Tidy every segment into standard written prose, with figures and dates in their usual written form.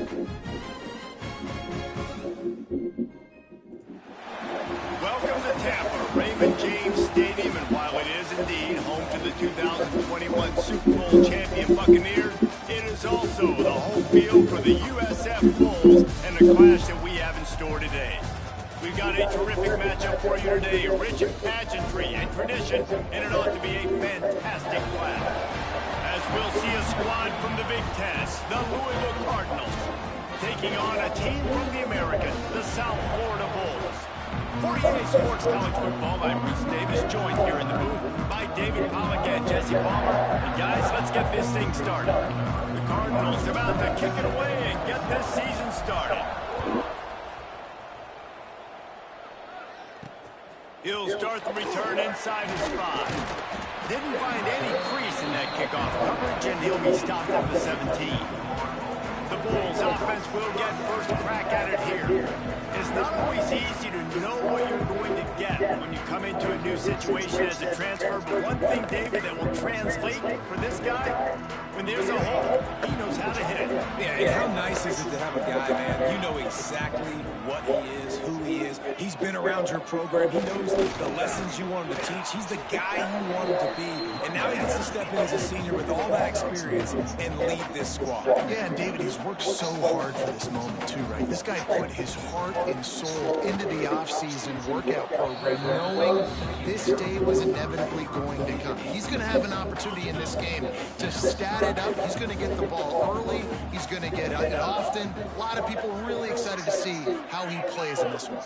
Welcome to Tampa, Raymond James Stadium, and while it is indeed home to the 2021 Super Bowl champion Buccaneers, it is also the home field for the USF Bulls and the clash that we have in store today. We've got a terrific matchup for you today, rich in pageantry and tradition, and it ought to be a fantastic clash. As we'll see a squad from the Big Ten, the Louisville Cardinals, taking on a team from the American, the South Florida Bulls. 48 Sports College Football, I'm Bruce Davis, joined here in the booth by David Pollack and Jesse Palmer. And guys, let's get this thing started. The Cardinals about to kick it away and get this season started. He'll start the return inside his 5. Didn't find any crease in that kickoff coverage, and he'll be stopped at the 17. The Bulls offense will get first crack at it here. It's not always easy to know what you're going to get when you come into a new situation as a transfer, but one thing, David, that will translate for this guy, when there's a hole, he knows how to hit it. Yeah, and how nice is it to have a guy, man, you know exactly what he is, who he is. He's been around your program. He knows the lessons you want him to teach. He's the guy you want him to be. And now he gets to step in as a senior with all that experience and lead this squad. Yeah, and David, he's worked so hard for this moment too, right? This guy put his heart and soul into the off-season workout program, knowing this day was inevitably going to come. He's going to have an opportunity in this game to stat it up. He's going to get the ball early. He's going to get it often. A lot of people really excited to see how he plays in this one.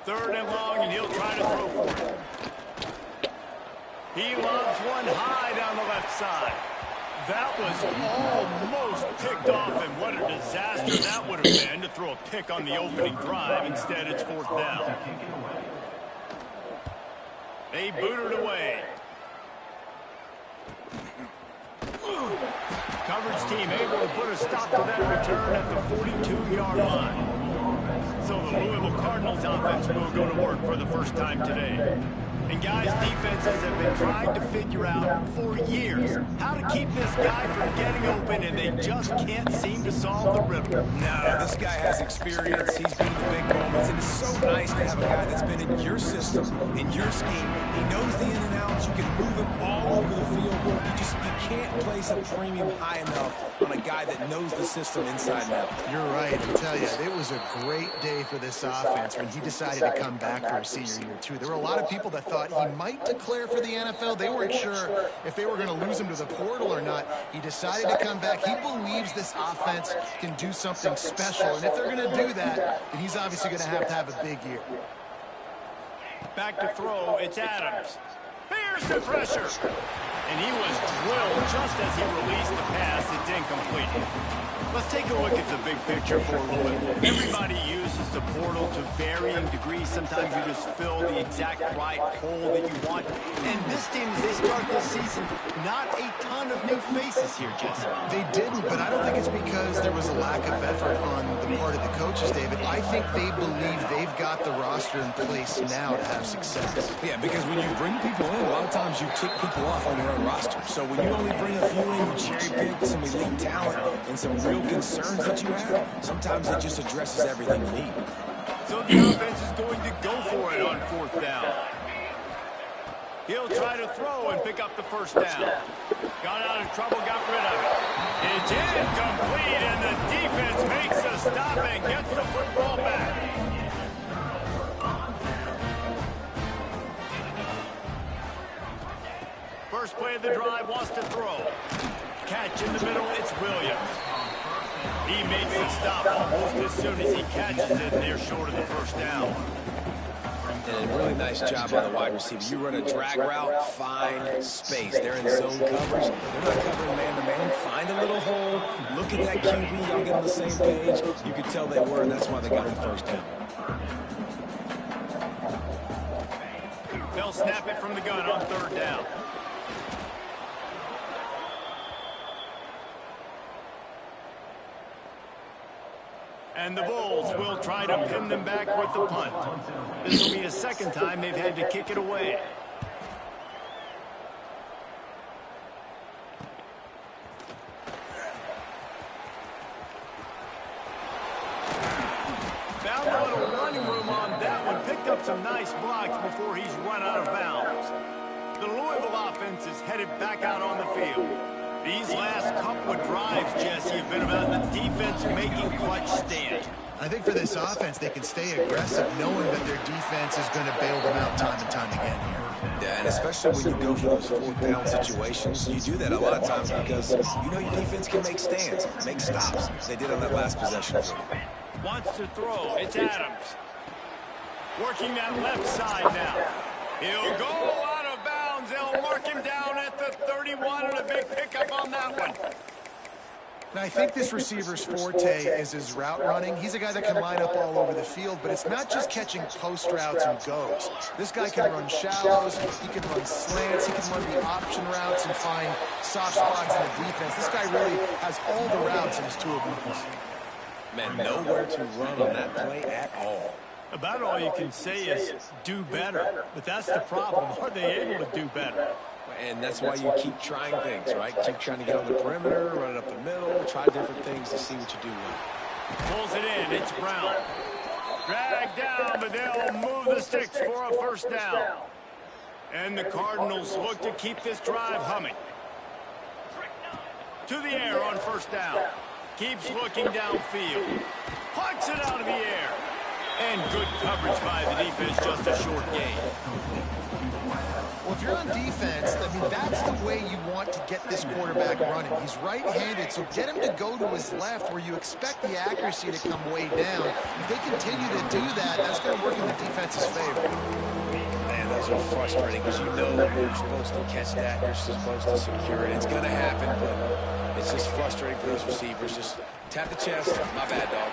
3rd and long, and he'll try to throw for it. He loves one high down the left side. That was almost picked off, and what a disaster that would have been to throw a pick on the opening drive. Instead, it's 4th down. They booted it away. Coverage team able to put a stop to that return at the 42-yard line. So the Louisville Cardinals offense will go to work for the first time today. And guys, defenses have been trying to figure out for years how to keep this guy from getting open, and they just can't seem to solve the riddle. No, this guy has experience. He's been in the big moments, and it's so nice to have a guy that's been in your system, in your scheme. He knows the in and outs. You can move him all over the field. You can't place a premium high enough on a guy that knows the system inside and out. You're right. I tell you, it was a great day for this offense when he decided to come back for his senior year, too. There were a lot of people that thought he might declare for the NFL. They weren't sure if they were going to lose him to the portal or not. He decided to come back. He believes this offense can do something special, and if they're going to do that, then he's obviously going to have a big year. Back to throw, it's Adams. Here's the pressure. And he was drilled just as he released the pass. It's incomplete. Let's take a look at the big picture for Louisville. Everybody uses the portal to varying degrees. Sometimes you just fill the exact right hole that you want. And this team, as they start this season, not a ton of new faces here, Jesse. They didn't, but I don't think it's because there was a lack of effort on the part of the coaches, David. I think they believe they've got the roster in place now to have success. Yeah, because when you bring people in, a lot of times you tick people off on your own roster. So when you only bring a few in, you cherry pick some elite talent and some real concerns that you have, sometimes it just addresses everything you need. So the offense is going to go for it on 4th down. He'll try to throw and pick up the first down. Got out of trouble, got rid of it. It's incomplete, and the defense makes a stop and gets the football back. First play of the drive, wants to throw. Catch in the middle, it's Williams. He makes the stop almost as soon as he catches it, and they're short of the first down. And a really nice job by the wide receiver. You run a drag route, find space. They're in zone coverage. They're not covering man-to-man. Find a little hole. Look at that QB. Y'all get on the same page. You could tell they were, and that's why they got the first down. They'll snap it from the gun on 3rd down. And the Bulls will try to pin them back with the punt. This will be the 2nd time they've had to kick it away. Found a little running room on that one. Picked up some nice blocks before he's run out of bounds. The Louisville offense is headed back out on the field. These last couple of drives, Jesse, have been about the defense making clutch stands. I think for this offense, they can stay aggressive knowing that their defense is going to bail them out time and time again here. Yeah, and especially when you go for those fourth down situations, you do that a lot of times because you know your defense can make stands, make stops. They did on that last possession. Wants to throw. It's Adams. Working that left side now. He'll go out of bounds. They'll mark him down at the 31 and a big pickup on that one. And I think this receiver's forte is his route running. He's a guy that can line up all over the field, but it's not just catching post routes and goes. This guy can run shallows, he can run slants, he can run the option routes and find soft spots in the defense. This guy really has all the routes in his toolbox. Man, nowhere to run on that play at all. About all you can say is do better. But that's the problem. Are they able to do better? And that's why you keep trying things, right? Keep trying to get on the perimeter, run it up the middle, try different things to see what you do well. Pulls it in. It's Brown. Dragged down, but they'll move the sticks for a first down. And the Cardinals look to keep this drive humming. To the air on first down. Keeps looking downfield. Pucks it out of the air. And good coverage by the defense, just a short gain. Well, if you're on defense, I mean, that's the way you want to get this quarterback running. He's right-handed, so get him to go to his left where you expect the accuracy to come way down. If they continue to do that, that's going to work in the defense's favor. Man, those are frustrating because you know you're supposed to catch that, you're supposed to secure it. It's going to happen, but it's just frustrating for those receivers. Just tap the chest. My bad, dog.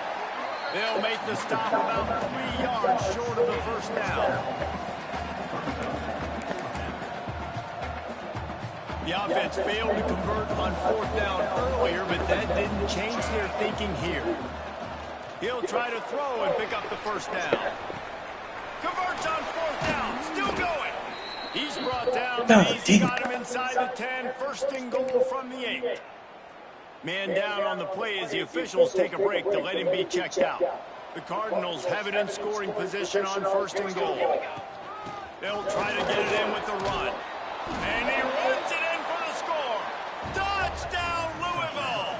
They'll make the stop about 3 yards short of the first down. The offense failed to convert on fourth down earlier, but that didn't change their thinking here. He'll try to throw and pick up the first down. Converts on fourth down, still going. He's brought down, he's got him inside the 10, first and goal from the 8. Man down on the play as the officials take a break to let him be checked out. The Cardinals have it in scoring position on first and goal. They'll try to get it in with the run. And he runs it in for the score. Touchdown, Louisville!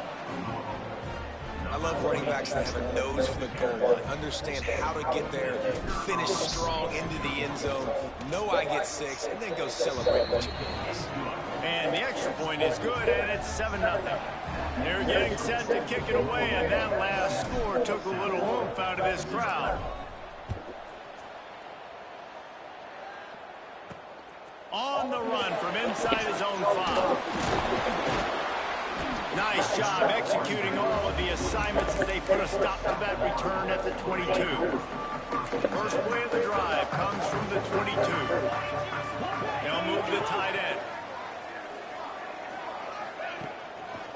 I love running backs that have a nose for the goal line, understand how to get there, finish strong into the end zone, know I get 6, and then go celebrate with your boys. And the extra point is good, and it's 7-0. They're getting set to kick it away, and that last score took a little oomph out of this crowd. On the run from inside his own 5. Nice job executing all of the assignments as they put a stop to that return at the 22. First play of the drive comes from the 22. They'll move the tight end.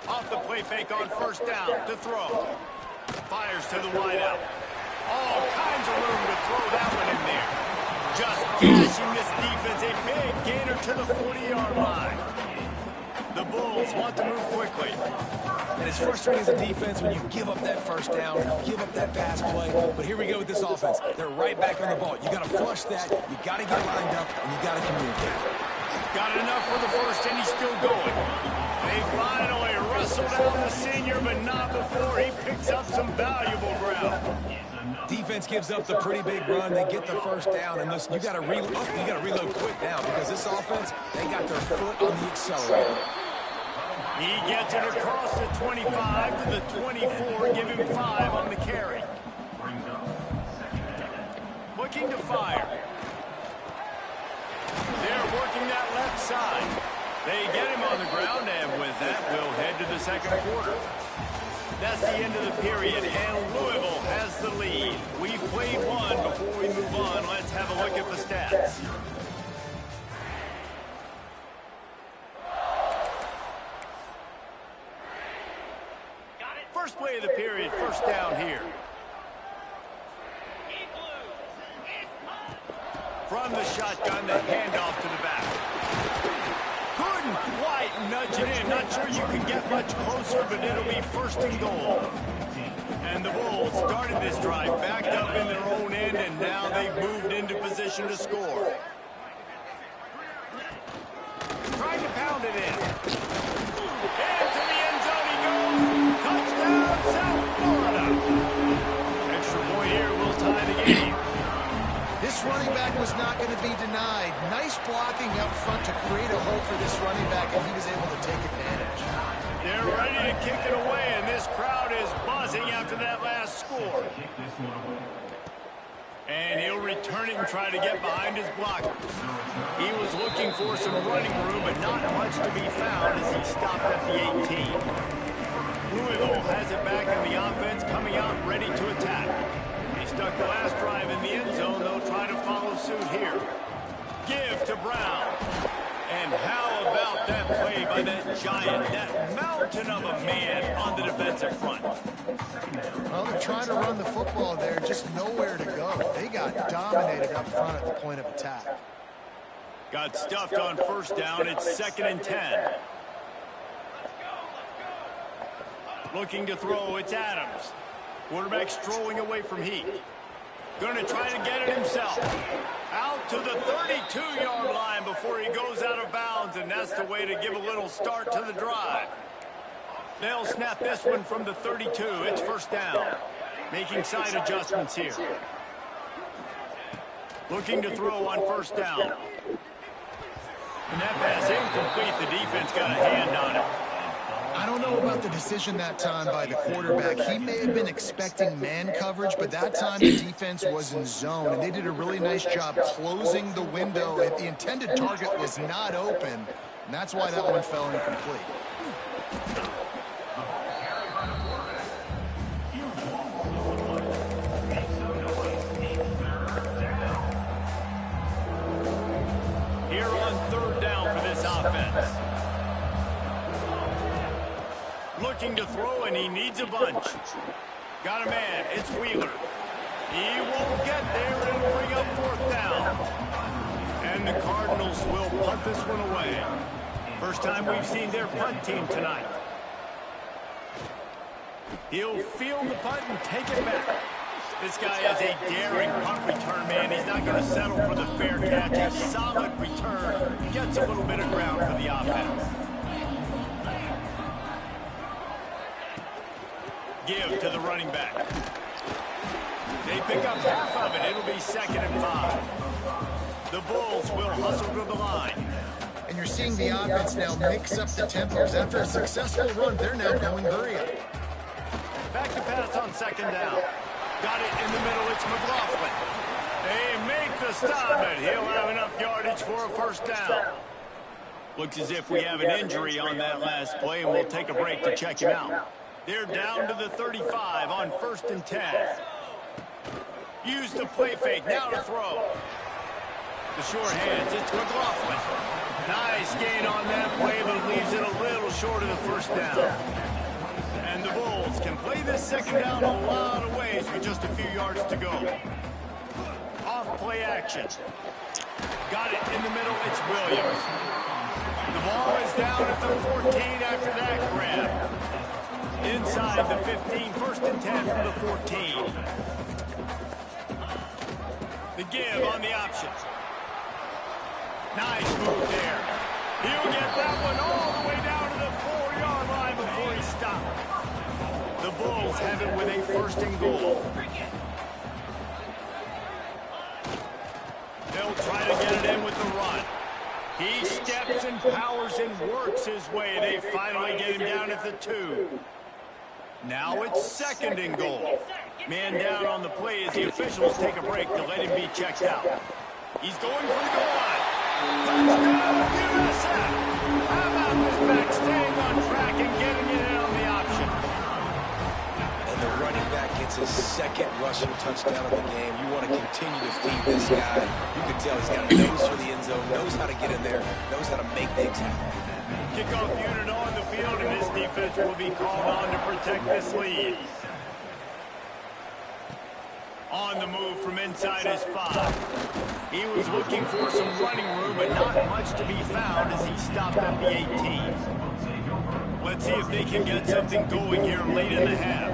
Off the play fake on first down to throw. Fires to the wideout. All kinds of room to throw that one in there. Just gashing this defense, a big gainer to the 40-yard line. The Bulls want to move quickly. And it's frustrating as a defense when you give up that first down, give up that pass play. But here we go with this offense. They're right back on the ball. You got to flush that, you got to get lined up, and you got to communicate. Got enough for the first, and he's still going. They finally wrestled out the senior, but not before he picks up some valuable ground. Defense gives up the pretty big run. They get the first down, and listen, you got to reload quick now because this offense, they got their foot on the accelerator. He gets it across the 25 to the 24, give him 5 on the carry. Looking to fire. They're working that left side. They get him on the ground, and with that, we'll head to the second quarter. That's the end of the period, and Louisville has the lead. We've played one. Before we move on, let's have a look at the stats. First play of the period, first down here. From the shotgun, the handoff to the back. Couldn't quite nudge it in. Not sure you can get much closer, but it'll be first and goal. And the Bulls started this drive backed up in their own end, and now they've moved into position to score. Trying to pound it in. Into the end zone he goes. Touchdown, South Florida. Extra point here will tie the game. This running back was not going to be denied. Nice blocking up front to create a hole for this running back, and he was able to take advantage. They're ready to kick it away, and this crowd is buzzing after that last score. And he'll return it and try to get behind his blockers. He was looking for some running room, but not much to be found as he stopped at the 18. Louisville has it back in the offense, coming out ready to attack. They stuck the last drive in the end zone. They'll try to follow suit here. Give to Brown. And how about that play by that giant, that mountain of a man on the defensive front? Well, they're trying to run the football there, just nowhere to go. They got dominated up front at the point of attack. Got stuffed on first down. It's 2nd and 10. Looking to throw, it's Adams. Quarterback strolling away from Heat. Going to try to get it himself. Out to the 32-yard line before he goes out of bounds, and that's the way to give a little start to the drive. They'll snap this one from the 32. It's first down. Making side adjustments here. Looking to throw on first down. And that pass incomplete. The defense got a hand on it. I don't know about the decision that time by the quarterback. He may have been expecting man coverage, but that time the defense was in zone, and they did a really nice job closing the window. The intended target was not open, and that's why that one fell incomplete. Here on 3rd down for this offense. Looking to throw, and he needs a bunch. Got a man. It's Wheeler. He won't get there. It'll bring up 4th down. And the Cardinals will punt this one away. First time we've seen their punt team tonight. He'll field the punt and take it back. This guy is a daring punt return man. He's not going to settle for the fair catch. A solid return. Gets a little bit of ground for the offense. Give to the running back. They pick up half of it. It'll be 2nd and 5. The Bulls will hustle to the line. And you're seeing the offense now mix up the tempos. After a successful run, they're now going hurry up. Back to pass on 2nd down. Got it in the middle. It's McLaughlin. They make the stop, and he'll have enough yardage for a first down. Looks as if we have an injury on that last play, and we'll take a break to check him out. They're down to the 35 on 1st and 10. Use the play fake. Now to throw. The short hands. It's McLaughlin. Nice gain on that play, but leaves it a little short of the first down. And the Bulls can play this 2nd down a lot of ways with just a few yards to go. Off play action. Got it in the middle. It's Williams. The ball is down at the 14 after that grab. Inside the 15, 1st and 10 from the 14. The give on the option. Nice move there. He'll get that one all the way down to the 4-yard line before he stopped. The Bulls have it with a 1st and goal. They'll try to get it in with the run. He steps and powers and works his way. They finally get him down at the 2. Now it's 2nd and goal. Man down on the play as the officials take a break to let him be checked out. He's going for the goal line. Touchdown, USF! How about this back staying on track and getting it in on the option? And the running back gets his 2nd rushing touchdown of the game. You want to continue to feed this guy. You can tell he's got a nose for the end zone, knows how to get in there, knows how to make things happen. Kickoff unit on the field, and this defense will be called on to protect this lead. On the move from inside his 5. He was looking for some running room, but not much to be found as he stopped at the 18. Let's see if they can get something going here late in the half.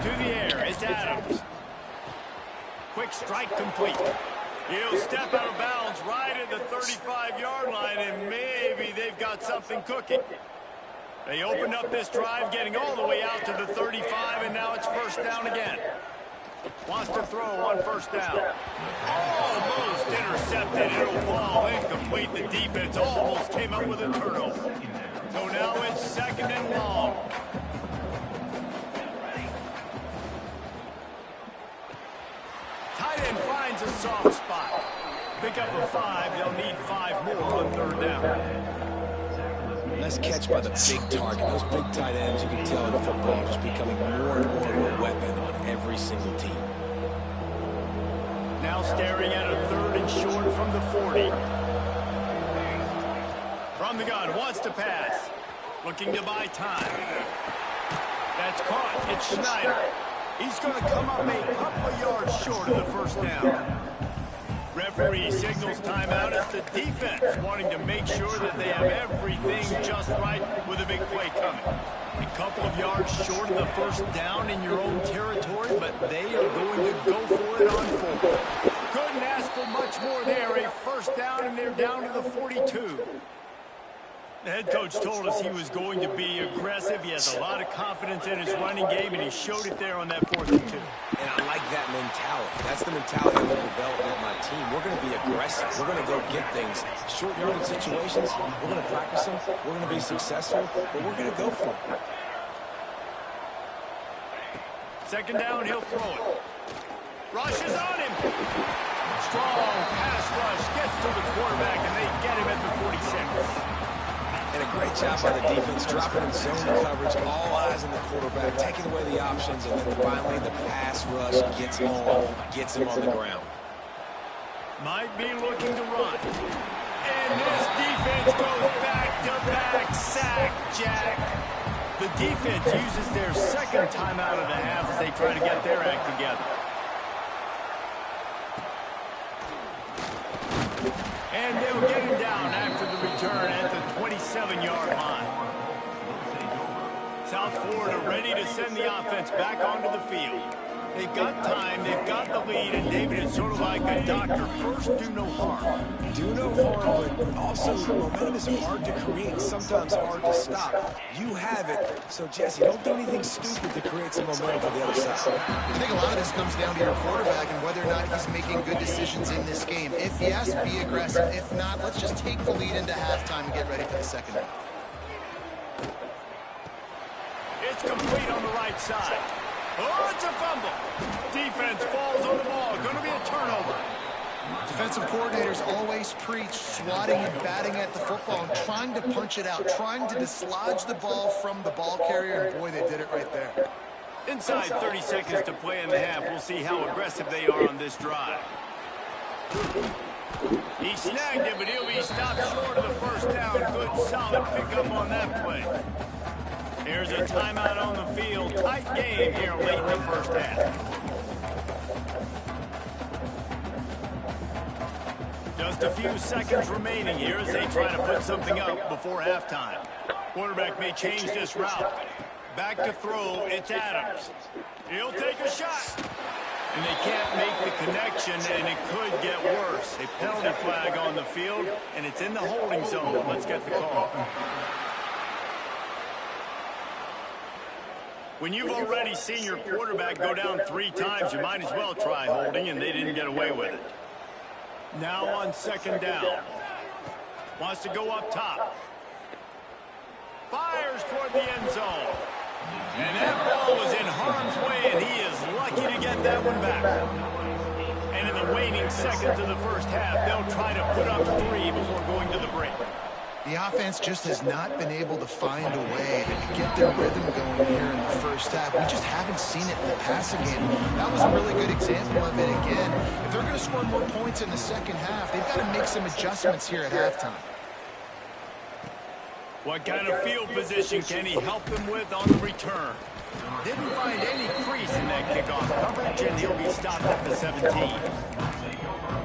to the air. It's Adams. Quick strike complete. He'll step out of bounds right at the 35-yard line, and maybe they've got something cooking. They opened up this drive, getting all the way out to the 35, and now it's first down again. Wants to throw on first down. Almost intercepted. It'll fall incomplete. The defense almost came up with a turnover. So now it's second and long. Tight end finds a soft spot. Pick up a 5. They'll need 5 more on third down. Nice catch by the big target. Those big tight ends, you can tell in football, are just becoming more and more of a weapon on every single team. Now staring at a third and short from the 40. From the gun, wants to pass. Looking to buy time. That's caught. It's Schneider. He's going to come up a couple of yards short of the first down. Referee signals timeout. It's the defense wanting to make sure that they have everything just right with a big play coming. A couple of yards short of the first down in your own territory, but they are going to go for it on 4. Couldn't ask for much more there. A first down, and they're down to the 42. The head coach told us he was going to be aggressive. He has a lot of confidence in his running game, and he showed it there on that 4th and 2. And I like that mentality. That's the mentality I'm going to develop with my team. We're going to be aggressive. We're going to go get things. Short yardage situations, we're going to practice them. We're going to be successful, but we're going to go for it. Second down, he'll throw it. Rush is on him. Strong pass rush gets to the quarterback, and they get him at the 46. And a great job by the defense, dropping in zone coverage, all eyes on the quarterback, taking away the options, and then finally the pass rush gets him on the ground. Might be looking to run. And this defense goes back-to-back sack, Jack. The defense uses their second timeout of the half as they try to get their act together. And they'll get him down after the return at the 27-yard line. South Florida ready to send the offense back onto the field. They've got time, they've got the lead, and David is sort of like a doctor. First, do no harm. Do no harm, but also momentum is hard to create, sometimes hard to stop. You have it, so Jesse, don't do anything stupid to create some momentum for the other side. I think a lot of this comes down to your quarterback and whether or not he's making good decisions in this game. If yes, be aggressive. If not, let's just take the lead into halftime and get ready for the second half. It's complete on the right side. Oh, it's a fumble. Defense falls on the ball. Going to be a turnover. Defensive coordinators always preach swatting and batting at the football and trying to punch it out, trying to dislodge the ball from the ball carrier, and boy, they did it right there. Inside 30 seconds to play in the half. We'll see how aggressive they are on this drive. He snagged it, but he'll be stopped short of the first down. Good, solid pickup on that play. Here's a timeout on the field. Tight game here late in the first half. Just a few seconds remaining here as they try to put something up before halftime. Quarterback may change this route. Back to throw, it's Adams. He'll take a shot. And they can't make the connection, and it could get worse. A penalty flag on the field, and it's in the holding zone. Let's get the call. When you've already seen your quarterback go down 3 times, you might as well try holding, and they didn't get away with it. Now on second down. Wants to go up top. Fires toward the end zone. And that ball was in harm's way, and he is lucky to get that one back. And in the waning seconds of the first half, they'll try to put up 3 before going to the break. The offense just has not been able to find a way to get their rhythm going here in the first half. We just haven't seen it in the passing game. That was a really good example of it again. If they're going to score more points in the second half, they've got to make some adjustments here at halftime. What kind of field position can he help them with on the return? Didn't find any crease in that kickoff coverage, and he'll be stopped at the 17.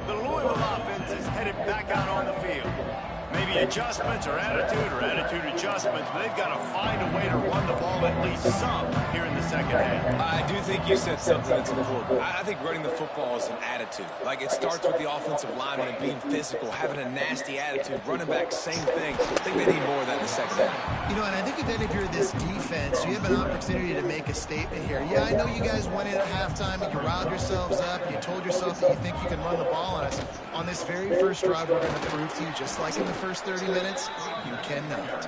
The Louisville offense is headed back out on the field. Maybe adjustments or attitude adjustments, but they've got to find a way to run the ball at least some here in the second half. I do think you said something that's important. I think running the football is an attitude. Like, it starts with the offensive lineman and being physical, having a nasty attitude. Running back, same thing. I think they need more of that in the second half. You know, and I think then if you're this defense, you have an opportunity to make a statement here. Yeah, I know you guys went in at halftime and you riled yourselves up and you told yourself that you think you can run the ball on us. On this very first drive, we're going to prove to you, just like in the first 30 minutes, you cannot.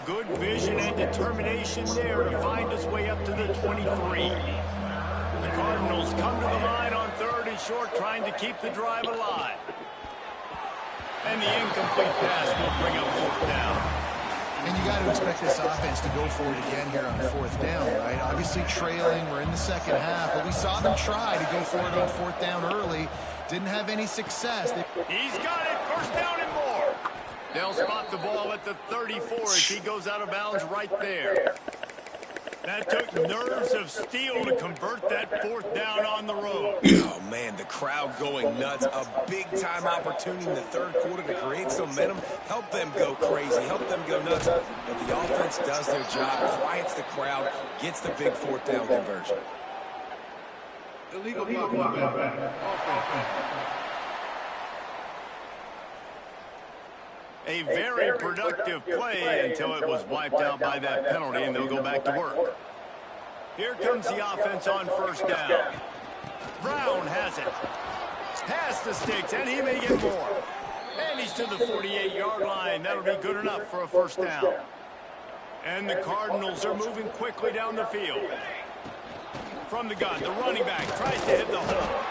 Good vision and determination there to find his way up to the 23. The Cardinals come to the line on 3rd and short, trying to keep the drive alive. And the incomplete pass will bring up 4th down. And you got to expect this offense to go for it again here on 4th down, right? Obviously trailing, we're in the second half, but we saw them try to go for it on 4th down early. Didn't have any success. He's got it, 1st down and more. They'll spot the ball at the 34 as he goes out of bounds right there. That took nerves of steel to convert that 4th down on the road. Oh, man, the crowd going nuts. A big-time opportunity in the 3rd quarter to create some momentum. Help them go crazy. Help them go nuts. But the offense does their job, quiets the crowd, gets the big 4th down conversion. Illegal block. A very productive play until it was wiped out by that penalty, and they'll go back to work. Here comes the offense on 1st down. Brown has it. Past the sticks, and he may get more. And he's to the 48-yard line. That'll be good enough for a 1st down. And the Cardinals are moving quickly down the field. From the gun, the running back tries to hit the hole.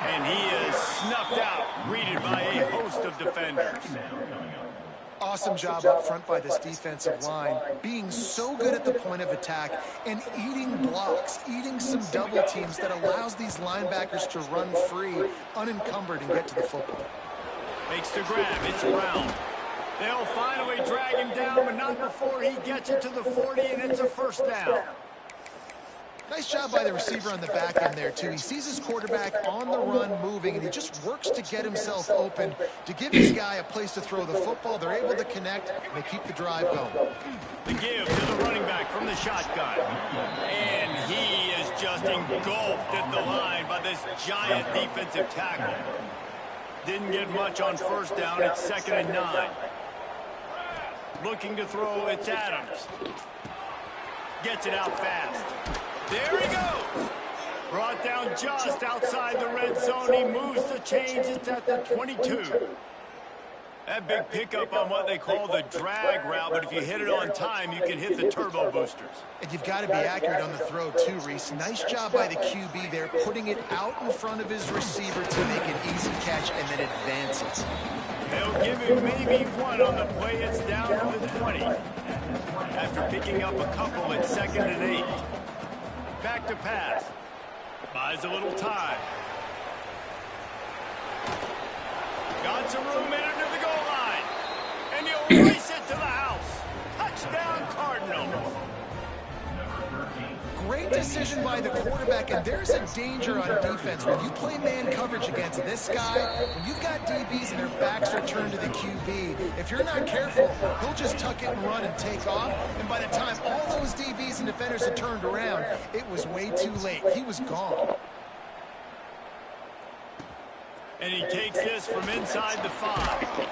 And he is snuffed out, greeted by a host of defenders. Awesome job up front by this defensive line, being so good at the point of attack and eating blocks, eating some double teams that allows these linebackers to run free, unencumbered, and get to the football. Makes the grab, it's Brown. They'll finally drag him down, but not before he gets it to the 40, and it's a 1st down. Nice job by the receiver on the back end there, too. He sees his quarterback on the run moving, and he just works to get himself open to give his guy a place to throw the football. They're able to connect, and they keep the drive going. The give to the running back from the shotgun. And he is just engulfed at the line by this giant defensive tackle. Didn't get much on 1st down. It's 2nd and 9. Looking to throw, it's Adams. Gets it out fast. There he goes. Brought down just outside the red zone. He moves the chains. It's at the 22. That big pickup on what they call the drag route, but if you hit it on time, you can hit the turbo boosters. And you've got to be accurate on the throw, too, Reese. Nice job by the QB there, putting it out in front of his receiver to make an easy catch and then advance it. They'll give him maybe one on the play. It's down to the 20. After picking up a couple at 2nd and 8. Back to pass. Buys a little time. Got some room in under the goal line. And he'll race it to the house. Touchdown, Cardinals. Great decision by the quarterback, and there's a danger on defense. When you play man coverage against this guy, when you've got DBs and their backs are turned to the QB, if you're not careful, he'll just tuck it and run and take off, and by the time all those DBs and defenders had turned around, it was way too late. He was gone. And he takes this from inside the 5.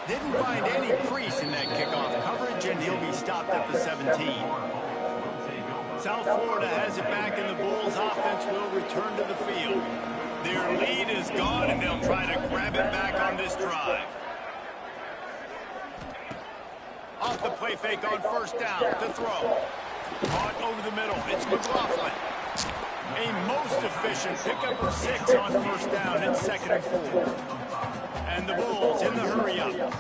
Didn't find any crease in that kickoff coverage, and he'll be stopped at the 17. South Florida has it back, and the Bulls offense will return to the field. Their lead is gone, and they'll try to grab it back on this drive. Off the play fake on 1st down to throw. Caught over the middle. It's McLaughlin. A most efficient pickup of 6 on 1st down. It's 2nd and 4. And the Bulls in the hurry-up.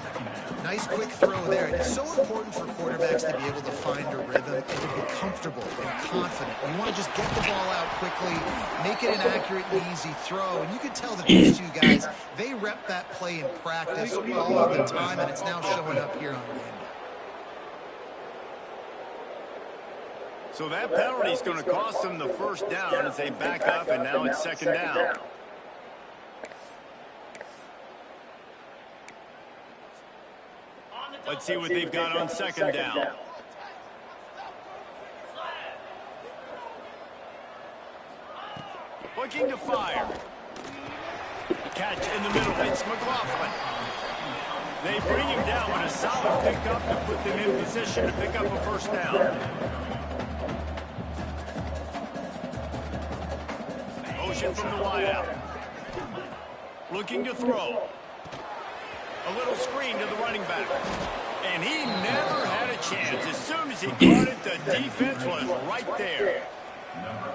Nice quick throw there. And it's so important for quarterbacks to be able to find a rhythm and to be comfortable and confident. You want to just get the ball out quickly, make it an accurate and easy throw. And you can tell that these two guys, they rep that play in practice all of the time, and it's now showing up here on game. So that penalty is going to cost them the 1st down as they back up, and now it's 2nd down. Let's see what they've got on 2nd down. Looking to fire. Catch in the middle. It's McLaughlin. They bring him down with a solid pickup to put them in position to pick up a first down. Motion from the wideout. Looking to throw. A little screen to the running back. And he never had a chance. As soon as he caught it, the defense was right there.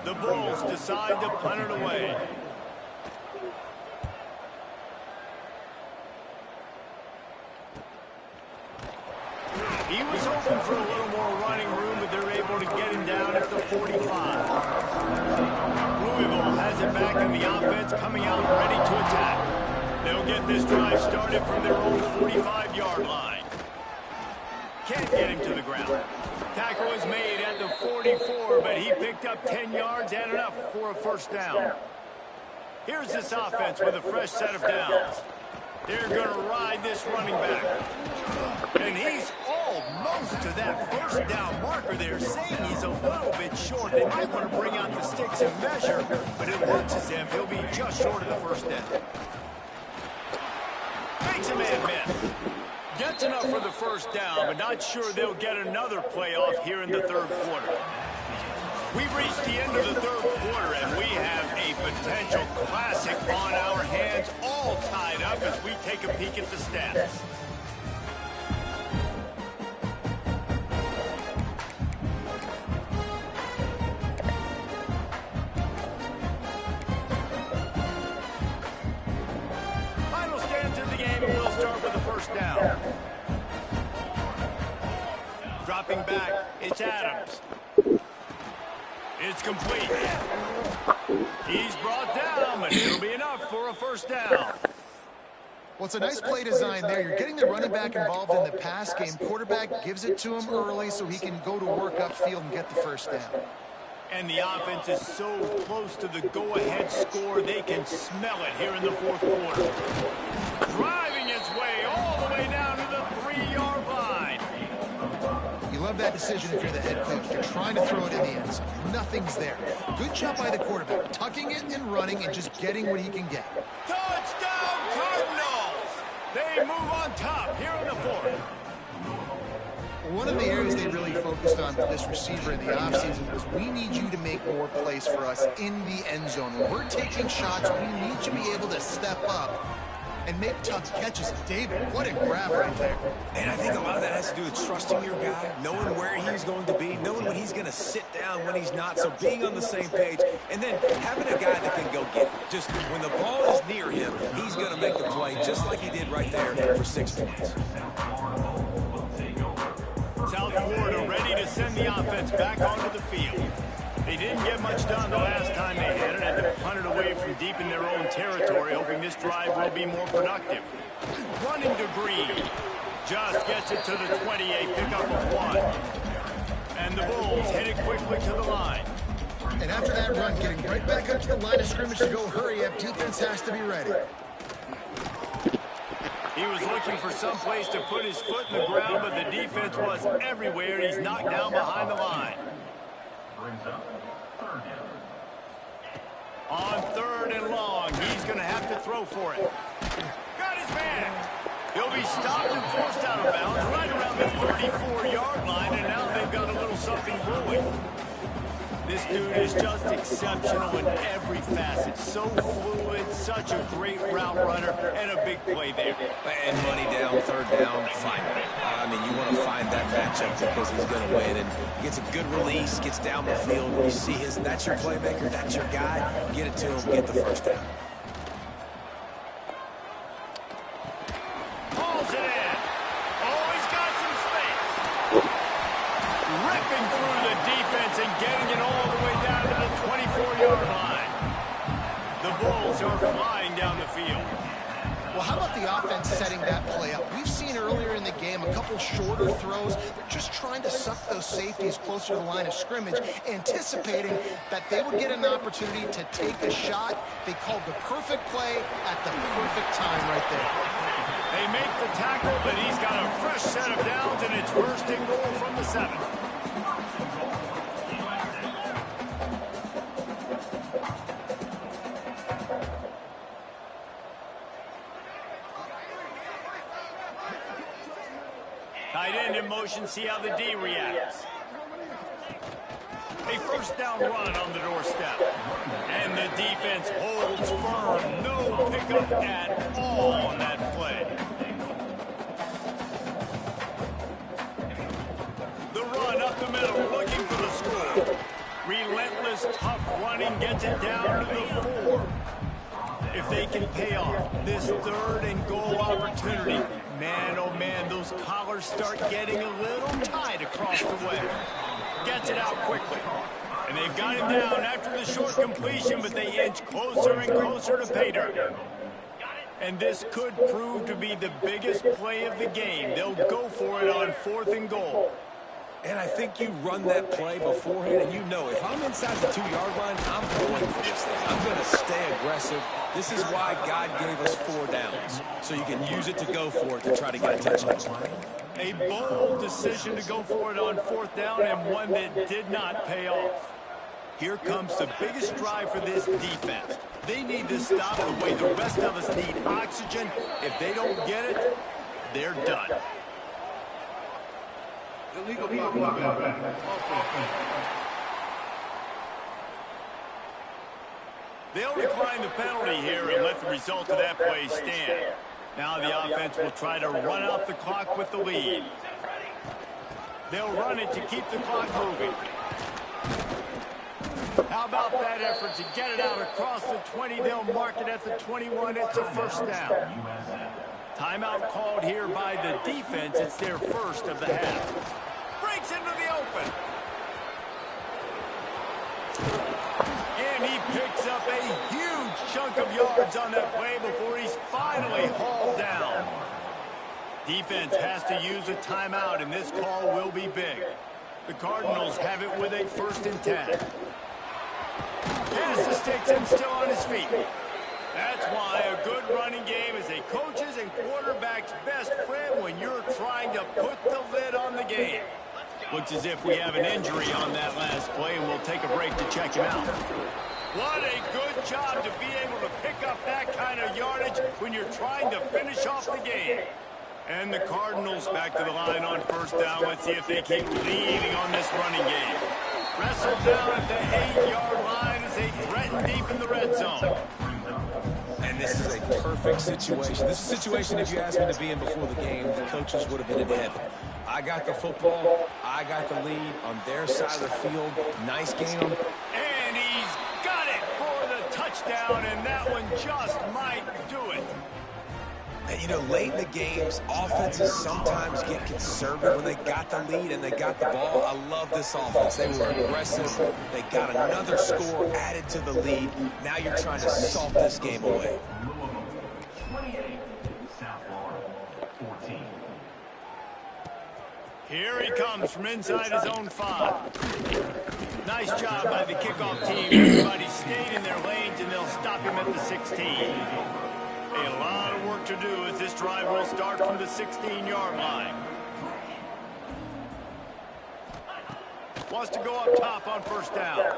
The Bulls decide to punt it away. He was hoping for a little more running room, but they're able to get him down at the 45. Louisville has it back in the offense, coming out ready to attack. They'll get this drive started from their own 45-yard line. Can't get him to the ground. Tackle was made at the 44, but he picked up 10 yards and enough for a first down. Here's this offense with a fresh set of downs. They're going to ride this running back. And he's almost to that first down marker there, saying he's a little bit short. They might want to bring out the sticks and measure, but it looks as if he'll be just short of the first down. Makes a man miss. Gets enough for the first down, but not sure they'll get another playoff here in the third quarter. We've reached the end of the third quarter, and we have a potential classic on our hands, all tied up as we take a peek at the stats. Final stands in the game, and we'll start with the first down. Dropping back, it's Adams. It's complete. He's brought down, but it'll be enough for a first down. Well, it's a nice play design there. You're getting the running back involved in the pass game. Quarterback gives it to him early so he can go to work upfield and get the first down. And the offense is so close to the go-ahead score, they can smell it here in the fourth quarter. Driving his way all the way down to the 3-yard line. You love that decision if you're the head coach. You're trying to throw it in the end zone. Nothing's there. Good job by the quarterback, tucking it and running and just getting what he can get. Touchdown, Cardinals! They move on top here in the fourth. One of the areas they really focused on with this receiver in the offseason was we need you to make more plays for us in the end zone. When we're taking shots, we need you to be able to step up and make tough catches. David, what a grab right there. And I think a lot of that has to do with trusting your guy, knowing where he's going to be, knowing when he's going to sit down, when he's not, so being on the same page, and then having a guy that can go get it. Just when the ball is near him, he's going to make the play just like he did right there for 6 points. South Florida ready to send the offense back onto the field. They didn't get much done the last time they had it. Had to punt it away from deep in their own territory, hoping this drive will be more productive. Running to Green. Just gets it to the 28, pickup of 1. And the Bulls headed quickly to the line. And after that run, getting right back up to the line of scrimmage to go hurry up, defense has to be ready. He was looking for some place to put his foot in the ground, but the defense was everywhere, and he's knocked down behind the line. On 3rd and long, he's going to have to throw for it. Got his man. He'll be stopped and forced out of bounds right around the 34-yard line, and now they've got a little something brewing. This dude is just exceptional in every facet. So fluid, such a great route runner, and a big play there. And money down, 3rd down, fine. I mean, you want to find that matchup because he's going to win. And gets a good release, gets down the field. You see that's your playmaker, that's your guy. Get it to him, get the first down. Pulls it in. Oh, he's got some space. Ripping through the defense and getting it all the way down to the 24-yard line. The Bulls are flying down the field. Well, how about the offense setting that play up? We've seen earlier in the game a couple shorter throws. They're just trying to suck those safeties closer to the line of scrimmage, anticipating that they would get an opportunity to take a shot. They called the perfect play at the perfect time right there. They make the tackle, but he's got a fresh set of downs, and it's 1st and goal from the 7. line in motion, see how the D reacts. A first down run on the doorstep. And the defense holds firm. No pickup at all on that play. The run up the middle, looking for the score. Relentless, tough running gets it down to the 4. If they can pay off this 3rd and goal opportunity, man, oh man, those collars start getting a little tight across the way. Gets it out quickly. And they've got him down after the short completion, but they inch closer and closer to pay dirt. And this could prove to be the biggest play of the game. They'll go for it on 4th and goal. And I think you run that play beforehand, and you know if I'm inside the 2-yard line, I'm going for this thing. I'm going to stay aggressive. This is why God gave us 4 downs, so you can use it to go for it to try to get a touchdown. A bold decision to go for it on 4th down, and one that did not pay off. Here comes the biggest drive for this defense. They need this stop the way the rest of us need oxygen. If they don't get it, they're done. Illegal. They'll decline the penalty here and let the result of that play stand. Now the offense will try to run out the clock with the lead. They'll run it to keep the clock moving. How about that effort to get it out across the 20? They'll mark it at the 21. It's a first down. Timeout called here by the defense. It's their first of the half. Breaks into the open. And he picks up a huge chunk of yards on that play before he's finally hauled down. Defense has to use a timeout, and this call will be big. The Cardinals have it with a 1st and 10. Pass the sticks and still on his feet. That's why a good running game is a coach's and quarterback's best friend when you're trying to put the lid on the game. Looks as if we have an injury on that last play, and we'll take a break to check him out. What a good job to be able to pick up that kind of yardage when you're trying to finish off the game. And the Cardinals back to the line on 1st down. Let's see if they keep leading on this running game. Wrestled down at the 8-yard line as they threaten deep in the red zone. And this is a perfect situation. This is a situation, if you asked me to be in before the game, the coaches would have been in heaven. I got the football. I got the lead on their side of the field. Nice game. And he's got it for the touchdown, and that one just might do it. And, you know, late in the games, offenses sometimes get conservative when they got the lead and they got the ball. I love this offense. They were aggressive. They got another score added to the lead. Now you're trying to salt this game away. 28, South Florida, 14. Here he comes from inside his own 5. Nice job by the kickoff team. Everybody stayed in their lanes, and they'll stop him at the 16. A lot of work to do as this drive will start from the 16-yard line. Wants to go up top on 1st down.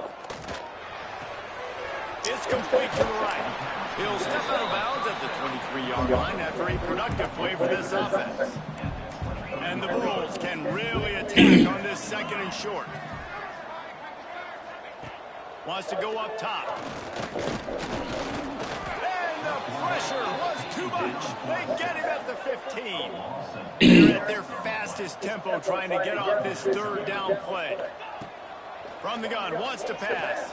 It's complete to the right. He'll step out of bounds at the 23-yard line after a productive play for this offense. And the Bulls can really attack on this 2nd and short. Wants to go up top. The pressure was too much. They get him at the 15. They're at their fastest tempo trying to get off this 3rd down play. From the gun, wants to pass.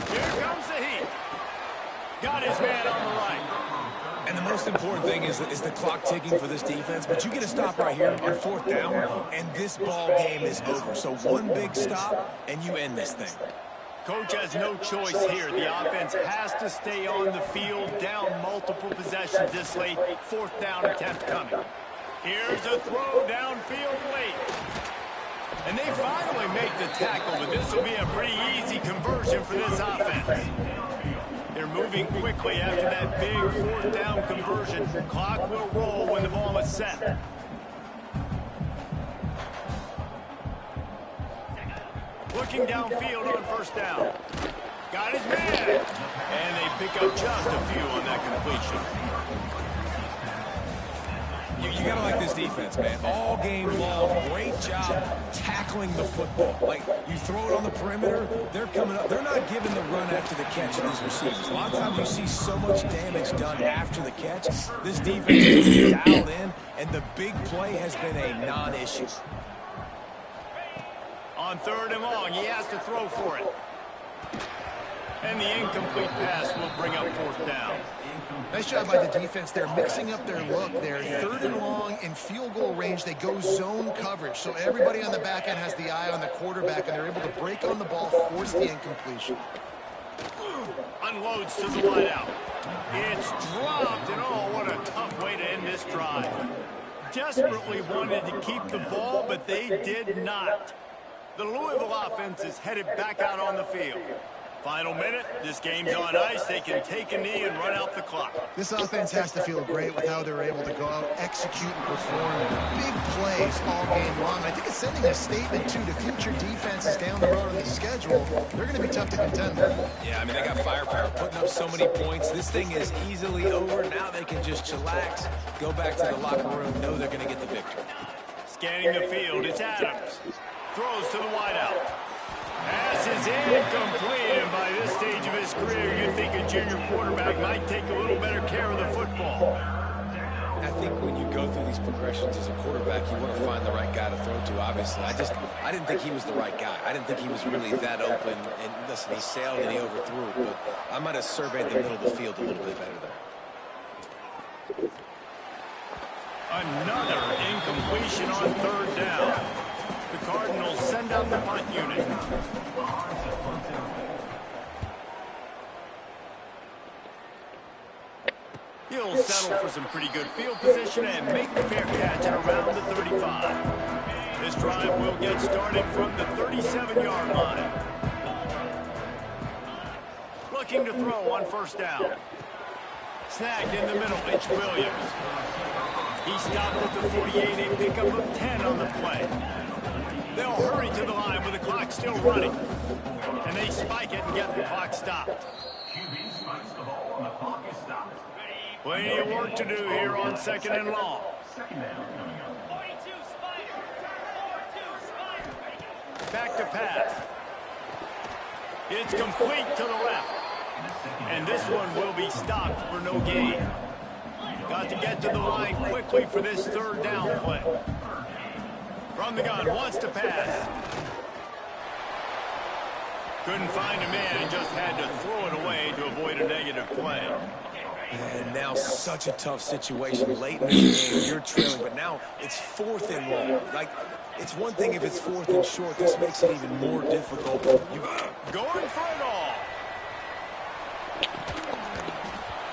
Here comes the heat. Got his man on the right. And the most important thing is the clock ticking for this defense. But you get a stop right here on 4th down, and this ball game is over. So one big stop, and you end this thing. Coach has no choice here. The offense has to stay on the field, down multiple possessions this late. 4th down attempt coming. Here's a throw downfield late. And they finally make the tackle, but this will be a pretty easy conversion for this offense. They're moving quickly after that big 4th down conversion. The clock will roll when the ball is set. Looking downfield on 1st down. Got his man. And they pick up just a few on that completion. You gotta like this defense, man. All game long, great job tackling the football. Like, you throw it on the perimeter, they're coming up. They're not giving the run after the catch to these receivers. A lot of times you see so much damage done after the catch. This defense is dialed in, and the big play has been a non-issue. On 3rd and long, he has to throw for it. And the incomplete pass will bring up 4th down. Nice job by the defense there, mixing up their look there. 3rd and long in field goal range. They go zone coverage, so everybody on the back end has the eye on the quarterback, and they're able to break on the ball, force the incompletion. Unloads to the wideout. It's dropped, and oh, what a tough way to end this drive. Desperately wanted to keep the ball, but they did not. The Louisville offense is headed back out on the field. Final minute, this game's on ice. They can take a knee and run out the clock. This offense has to feel great with how they're able to go out, execute, and perform big plays all game long. I think it's sending a statement, too, to future defenses down the road on the schedule. They're going to be tough to contend with. Yeah, I mean, they got firepower, putting up so many points. This thing is easily over. Now they can just chillax, go back to the locker room, know they're going to get the victory. Scanning the field, it's Adams. Throws to the wideout. Pass is incomplete, and by this stage of his career, you'd think a junior quarterback might take a little better care of the football. I think when you go through these progressions as a quarterback, you want to find the right guy to throw to, obviously. I didn't think he was the right guy. I didn't think he was really that open. And listen, he sailed and he overthrew it, but I might have surveyed the middle of the field a little bit better there. Another incompletion on 3rd down. The Cardinals send out the punt unit. He'll settle for some pretty good field position and make the fair catch at around the 35. This drive will get started from the 37-yard line. Looking to throw on 1st down. Snagged in the middle, it's Williams. He stopped at the 48, a pickup of 10 on the play. They'll hurry to the line with the clock still running. And they spike it and get the clock stopped. QB spikes the ball and the clock is stopped. Plenty of work to do here on 2nd and long. 2nd down coming up. Back to pass. It's complete to the left. And this one will be stopped for no gain. Got to get to the line quickly for this 3rd down play. From the gun, wants to pass. Couldn't find a man and just had to throw it away to avoid a negative play. And now such a tough situation. Late in this game, you're trailing, but now it's 4th and long. Like, it's one thing if it's 4th and short. This makes it even more difficult. Going for it all.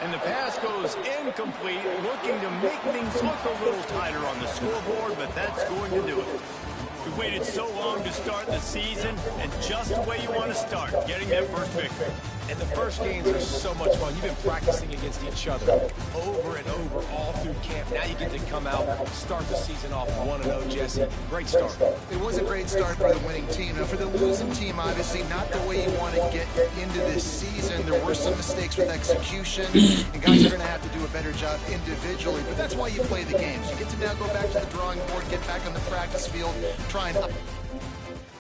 And the pass goes incomplete, looking to make things look a little tighter on the scoreboard, but that's going to do it. We waited so long to start the season, and just the way you want to start, getting that first victory. And the first games are so much fun. You've been practicing against each other over and over all through camp. Now you get to come out, start the season off 1-0, Jesse. Great start. It was a great start for the winning team. Now, for the losing team, obviously not the way you want to get into this season. There were some mistakes with execution, and guys are going to have to do a better job individually. But that's why you play the games. You get to now go back to the drawing board, get back on the practice field, try and